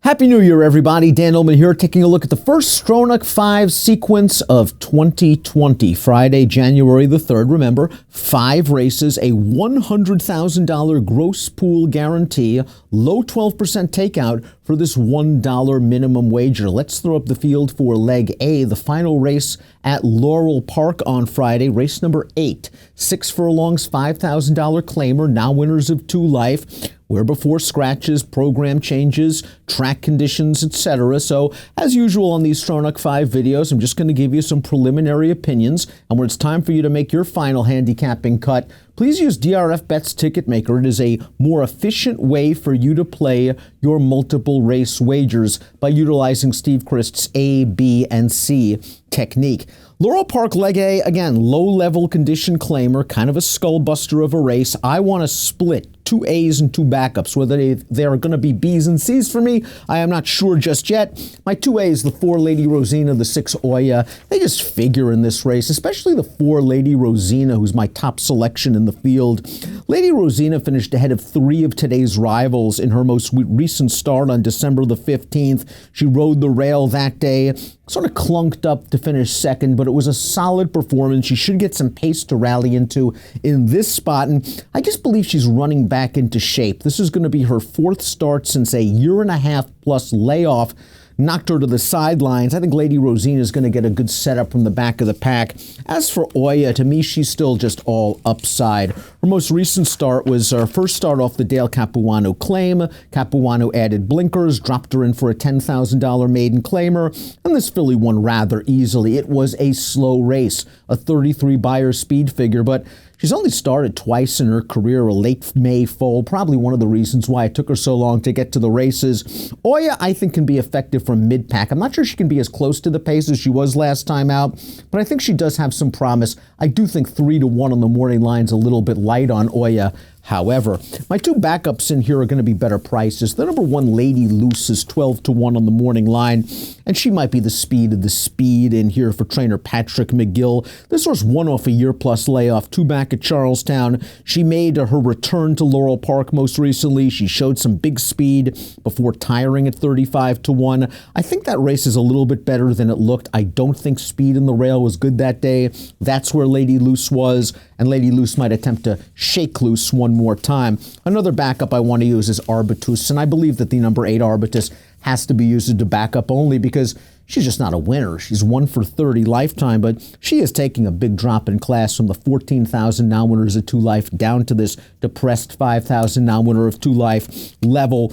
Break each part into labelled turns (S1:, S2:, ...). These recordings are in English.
S1: Happy New Year, everybody. Dan Illman here, taking a look at the first Stronach 5 sequence of 2020. Friday, January the 3rd. Remember, 5 races, a $100,000 gross pool guarantee, low 12% takeout for this $1 minimum wager. Let's throw up the field for leg A, the final race at Laurel Park on Friday, race number 8. 6 furlongs, $5,000 claimer, now winners of 2 life. Where before scratches, program changes, track conditions, etc. So, as usual on these Stronach 5 videos, I'm just going to give you some preliminary opinions. And when it's time for you to make your final handicapping cut, please use DRF Bet's Ticket Maker. It is a more efficient way for you to play your multiple race wagers by utilizing Steve Christ's A, B, and C technique. Laurel Park Leg A, again, low-level condition claimer, kind of a skull-buster of a race. I want to split 2 A's and 2 backups. Whether they are going to be B's and C's for me, I am not sure just yet. My 2 A's, the 4 Lady Rosina, the 6 Oya, they just figure in this race, especially the 4 Lady Rosina, who's my top selection in the field. Lady Rosina finished ahead of 3 of today's rivals in her most recent start on December the 15th. She rode the rail that day, sort of clunked up to finish second, but it was a solid performance. She should get some pace to rally into in this spot, and I just believe she's running back into shape. This is going to be her 4th start since a 1.5 plus layoff knocked her to the sidelines. I think Lady Rosina is going to get a good setup from the back of the pack. As for Oya, to me, she's still just all upside. Her most recent start was her first start off the Dale Capuano claim. Capuano added blinkers, dropped her in for a $10,000 maiden claimer, and this filly won rather easily. It was a slow race, a 33 Beyer speed figure, but she's only started twice in her career, a late May foal, probably one of the reasons why it took her so long to get to the races. Oya, I think, can be effective from mid-pack. I'm not sure she can be as close to the pace as she was last time out, but I think she does have some promise. I do think 3-1 on the morning line's a little bit light on Oya. However, my 2 backups in here are going to be better prices. The number 1, Lady Loose, is 12-1 on the morning line, and she might be the speed of the speed in here for trainer Patrick McGill. This horse won off a year-plus layoff, 2 back at Charlestown. She made her return to Laurel Park most recently. She showed some big speed before tiring at 35-1. I think that race is a little bit better than it looked. I don't think speed in the rail was good that day. That's where Lady Loose was, and Lady Loose might attempt to shake loose one more time. Another backup I want to use is Arbutus, and I believe that the number 8 Arbutus has to be used as a backup only because she's just not a winner. She's 1 for 30 lifetime, but she is taking a big drop in class from the 14,000 now winners of 2 life down to this depressed 5,000 now winner of 2 life level.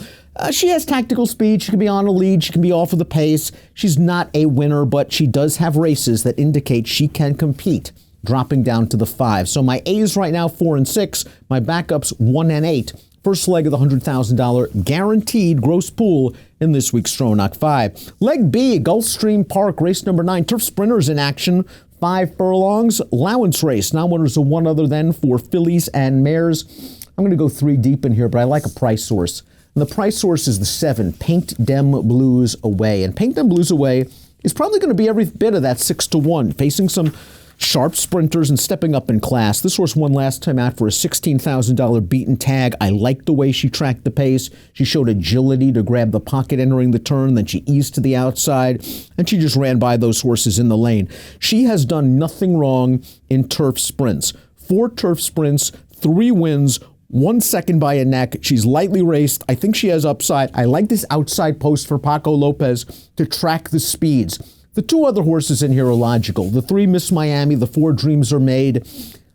S1: She has tactical speed. She can be on a lead. She can be off of the pace. She's not a winner, but she does have races that indicate she can compete, dropping down to the 5. So my A's right now, 4 and 6. My backups, 1 and 8. First leg of the $100,000 guaranteed gross pool in this week's Stronach 5. Leg B, Gulfstream Park, race number 9. Turf sprinters in action. 5 furlongs, allowance race. Now winners of 1 other than for fillies and mares. I'm going to go 3 deep in here, but I like a price source. And the price source is the 7, Paint Dem Blues Away. And Paint Dem Blues Away is probably going to be every bit of that 6-1, facing some sharp sprinters and stepping up in class. This horse won last time out for a $16,000 beaten tag. I liked the way she tracked the pace. She showed agility to grab the pocket entering the turn, then she eased to the outside, and she just ran by those horses in the lane. She has done nothing wrong in turf sprints. 4 turf sprints, 3 wins, 1 second by a neck. She's lightly raced. I think she has upside. I like this outside post for Paco Lopez to track the speeds. The 2 other horses in here are logical. The 3 Miss Miami, the 4 Dreams Are Made.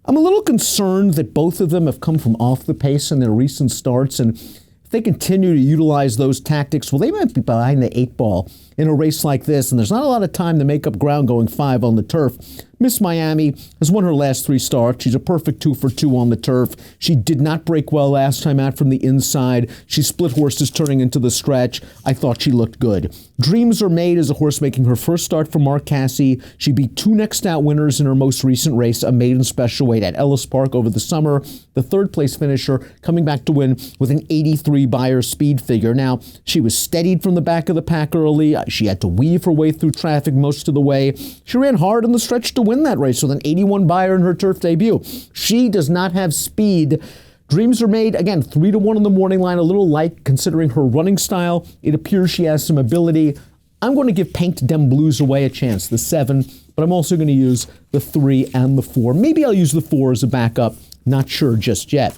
S1: I'm a little concerned that both of them have come from off the pace in their recent starts, and if they continue to utilize those tactics, well, they might be behind the 8 ball in a race like this, and there's not a lot of time to make up ground going 5 on the turf. Miss Miami has won her last 3 starts. She's a perfect 2 for 2 on the turf. She did not break well last time out from the inside. She split horses turning into the stretch. I thought she looked good. Dreams Are Made is a horse making her first start for Mark Casse. She beat 2 next out winners in her most recent race, a maiden special weight at Ellis Park over the summer. The 3rd place finisher coming back to win with an 83 Beyer speed figure. Now, she was steadied from the back of the pack early. She had to weave her way through traffic most of the way. She ran hard in the stretch to win that race with an 81 Beyer in her turf debut. She does not have speed Dreams are made, again, 3-1 on the morning line, a little light considering her running style. It appears she has some ability. I'm going to give Paint Dem Blues away a chance, the 7, but I'm also going to use the 3 and the 4. Maybe I'll use the 4 as a backup. Not sure just yet.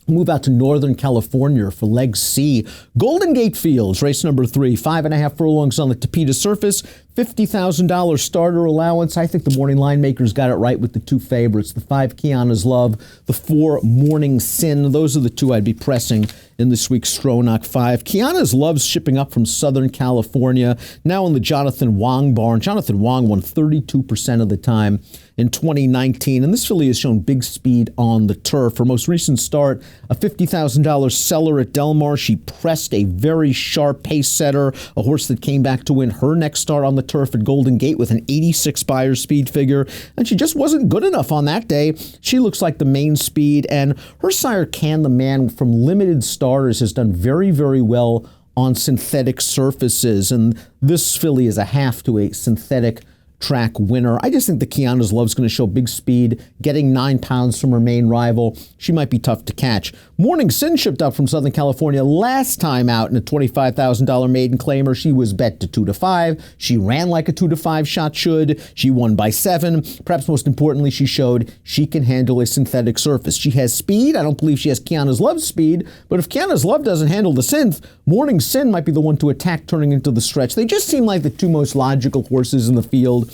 S1: Move out to Northern California for leg C. Golden Gate Fields, race number 3, 5.5 furlongs on the Tapeta surface, $50,000 starter allowance. I think the morning line makers got it right with the 2 favorites, the 5 Kiana's Love, the 4 Morning Sin. Those are the 2 I'd be pressing in this week's Stronach 5. Kiana's Love's shipping up from Southern California, now in the Jonathan Wong barn. Jonathan Wong won 32% of the time in 2019, and this filly has shown big speed on the turf. Her most recent start, a $50,000 seller at Del Mar. She pressed a very sharp pace setter, a horse that came back to win her next start on the turf at Golden Gate with an 86 Beyer speed figure, and she just wasn't good enough on that day. She looks like the main speed, and her sire Can the Man from limited starters has done very, very well on synthetic surfaces, and this filly is a half to a synthetic track winner. I just think the Kiana's Love's going to show big speed, getting 9 pounds from her main rival. She might be tough to catch. Morning Sin shipped up from Southern California last time out in a $25,000 maiden claimer. She was bet to 2-5. She ran like a 2-5 shot should. She won by 7. Perhaps most importantly, she showed she can handle a synthetic surface. She has speed. I don't believe she has Kiana's Love's speed, but if Kiana's Love doesn't handle the synth, Morning Sin might be the one to attack turning into the stretch. They just seem like the 2 most logical horses in the field.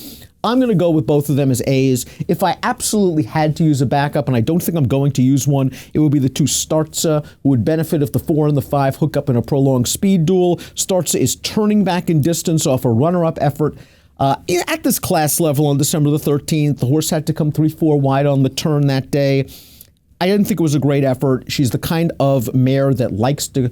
S1: I'm going to go with both of them as A's. If I absolutely had to use a backup, and I don't think I'm going to use one, it would be the 2 Starza, who would benefit if the 4 and the 5 hook up in a prolonged speed duel. Starza is turning back in distance off a runner-up effort. At this class level on December the 13th, the horse had to come 3-4 wide on the turn that day. I didn't think it was a great effort. She's the kind of mare that likes to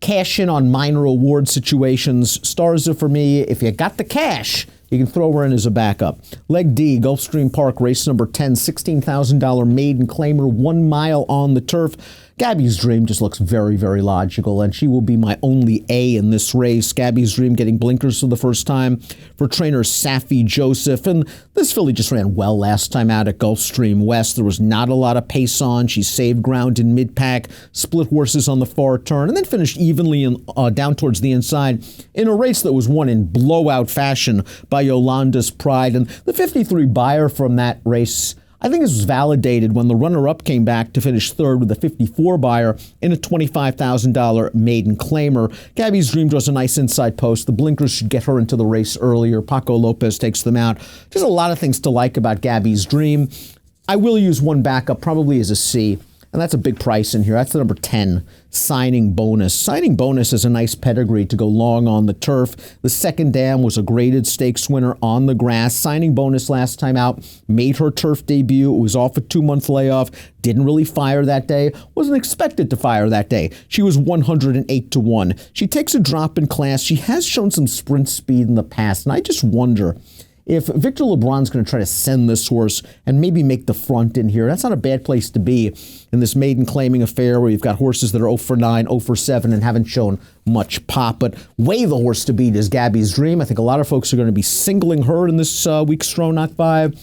S1: cash in on minor award situations. Starza, for me, if you got the cash, you can throw her in as a backup. Leg D, Gulfstream Park, race number 10, $16,000 maiden claimer, 1 mile on the turf. Gabby's Dream just looks very, very logical, and she will be my only A in this race. Gabby's Dream getting blinkers for the first time for trainer Safi Joseph, and this filly just ran well last time out at Gulfstream West. There was not a lot of pace on. She saved ground in mid-pack, split horses on the far turn, and then finished evenly down towards the inside in a race that was won in blowout fashion by Yolanda's Pride. And the 53 Beyer from that race, I think this was validated when the runner-up came back to finish 3rd with a 54 Beyer in a $25,000 maiden claimer. Gabby's Dream draws a nice inside post. The blinkers should get her into the race earlier. Paco Lopez takes them out. There's a lot of things to like about Gabby's Dream. I will use one backup, probably as a C, and that's a big price in here. That's the number 10, Signing Bonus. Signing Bonus is a nice pedigree to go long on the turf. The Second Dam was a graded stakes winner on the grass. Signing Bonus last time out made her turf debut. It was off a 2-month layoff. Didn't really fire that day. Wasn't expected to fire that day. She was 108-1. She takes a drop in class. She has shown some sprint speed in the past, and I just wonder if Victor LeBron's going to try to send this horse and maybe make the front in here. That's not a bad place to be in this maiden claiming affair where you've got horses that are 0-9, 0-7, and haven't shown much pop. But way the horse to beat is Gabby's Dream. I think a lot of folks are going to be singling her in this week's Stronach 5.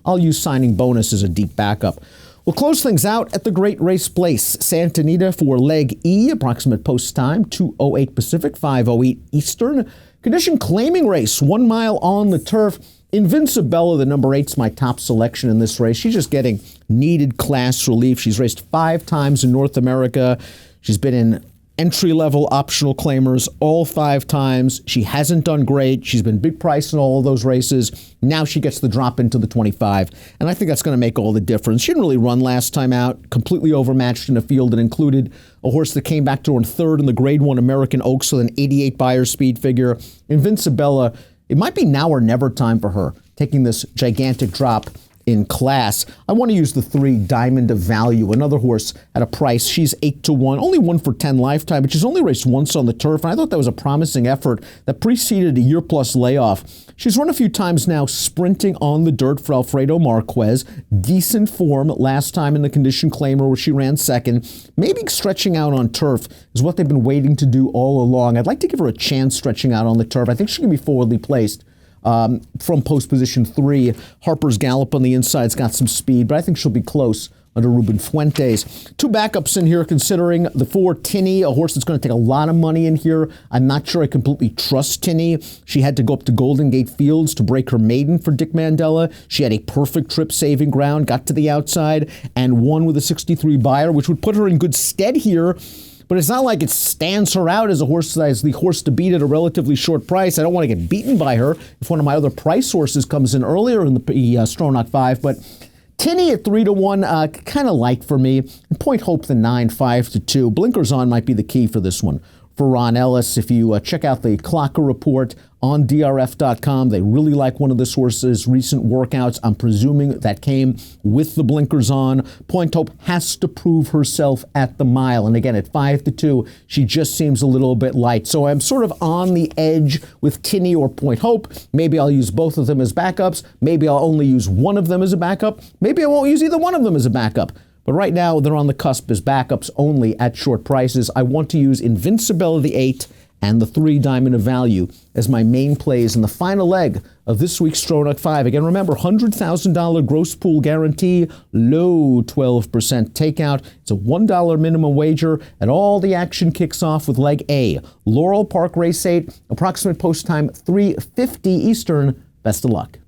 S1: I'll use Signing Bonus as a deep backup. We'll close things out at the Great Race Place, Santa Anita for leg E, approximate post time, 2:08 Pacific, 5:08 Eastern. Condition claiming race, 1 mile on the turf. Invincibella, the number 8's my top selection in this race. She's just getting needed class relief. She's raced 5 times in North America. She's been in entry-level optional claimers all 5 times. She hasn't done great. She's been big price in all of those races. Now she gets the drop into the 25, and I think that's going to make all the difference. She didn't really run last time out, completely overmatched in a field that included a horse that came back to run 3rd in the Grade 1 American Oaks with an 88 Beyer speed figure. Invincibella, it might be now or never time for her, taking this gigantic drop in class. I want to use the 3 Diamond of Value, another horse at a price. She's 8-1, only 1 for 10 lifetime, but she's only raced once on the turf, and I thought that was a promising effort that preceded a year-plus layoff. She's run a few times now sprinting on the dirt for Alfredo Marquez. Decent form last time in the condition claimer where she ran 2nd. Maybe stretching out on turf is what they've been waiting to do all along. I'd like to give her a chance stretching out on the turf. I think she can be forwardly placed. From post position 3. Harper's Gallop on the inside's got some speed, but I think she'll be close under Ruben Fuentes. Two backups in here considering the 4 Tinny, a horse that's going to take a lot of money in here. I'm not sure I completely trust Tinny. She had to go up to Golden Gate Fields to break her maiden for Dick Mandela. She had a perfect trip saving ground, got to the outside, and won with a 63 buyer, which would put her in good stead here. But it's not like it stands her out as a horse, as the horse to beat at a relatively short price. I don't want to get beaten by her if one of my other price horses comes in earlier in the Stronach 5. But Tinny at 3-1, kind of light for me. And Point Hope the 9, 5-2. Blinkers on might be the key for this one. For Ron Ellis, if you check out the Clocker report on DRF.com, they really like one of this horse's recent workouts. I'm presuming that came with the blinkers on. Point Hope has to prove herself at the mile. And again, at 5-2, she just seems a little bit light. So I'm sort of on the edge with Tinny or Point Hope. Maybe I'll use both of them as backups. Maybe I'll only use one of them as a backup. Maybe I won't use either one of them as a backup. But right now, they're on the cusp as backups only at short prices. I want to use Invincibility 8 and the 3 Diamond of Value as my main plays in the final leg of this week's Stronach 5. Again, remember, $100,000 gross pool guarantee, low 12% takeout. It's a $1 minimum wager, and all the action kicks off with leg A. Laurel Park Race 8, approximate post time 3:50 Eastern. Best of luck.